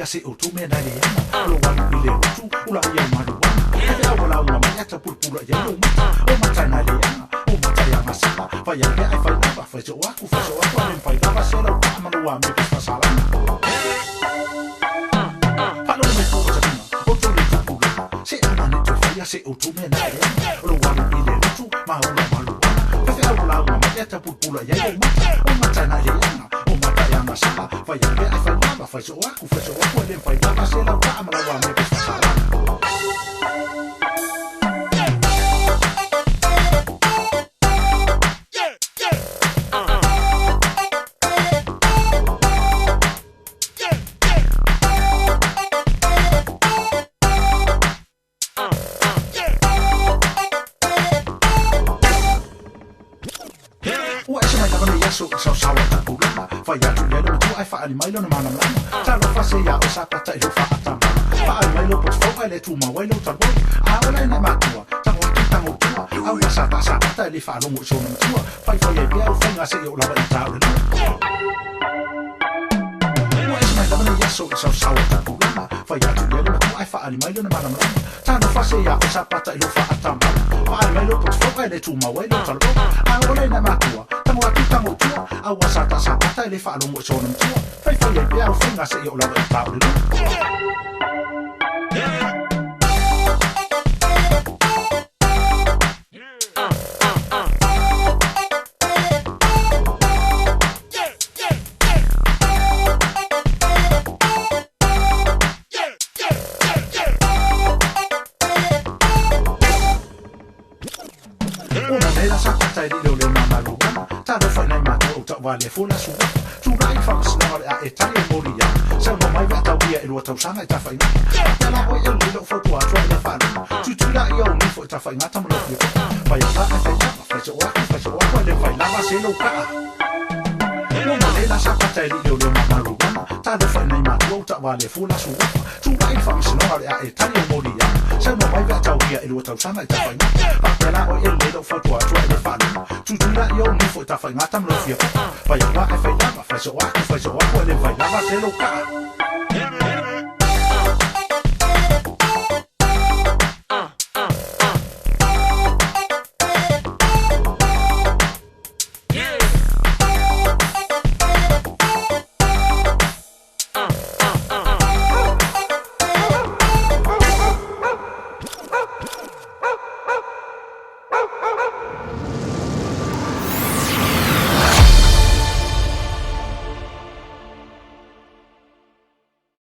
se o tu me na le lo wa ni le tu ula ya ma lo e a wala wa ma ta pulpula ya lo o ma ta na le o ma ta ya ma sa fa ya ke ai fa na fa so wa ku ni fa da fa se lo ta ma lo wa me fa sala pa lo me ko ta o tu le tu pula se ana ne tu fa ya se o tu me na le lo wa ni le tu ma o ma lo e a wala wa ma ta pulpula ya lo o ma ta na le o ma ta ya ma sa fa ya ke ai fa na fa so wa ku ni fa da fa se lo ta ma lo wa me fa sala so sawa ta pulana fa ya tu lelo tu ai fa ali mai lo na mana ta lo fa se ya o sa pa ta lo fa ta fa ali mai lo pot fo ele tu ma wai lo ta bo a ola na ma tu ta o tu ta o tu a wa sa ta le fa lo mo so na tu fa fa ye bia o fa nga se yo la ba ta lo so sawa ta pulana fa ya tu lelo tu ai fa ali mai lo na mana ta lo fa se ya o sa pa ta lo fa ta fa ali mai lo pot fo ele tu ma wai lo ta bo a ola na ma tu awa sa ta le fa lo mo so na tu fai fa ye bia o finga se yo la ba ta lo vale funa su tu dai fa sno a Italia moria se non mai vata via e lo ta usana e ta fa ina te la voglio lo foto a tro le fa tu la io mi fo ta fa ina ta mo lo fa io fa so wa le fa la ma se lo ka no le la sa ta io lo ma ru ta do fa nei ma tu ta vale funa su tu dai fa sno a Italia moria se non mai vata via e lo ta usana e ta fa ina te la voglio lo foto a tro le fa tu la io mi fo ta fa ina ta mo lo fa io fa so wa le fa la ma se lo ka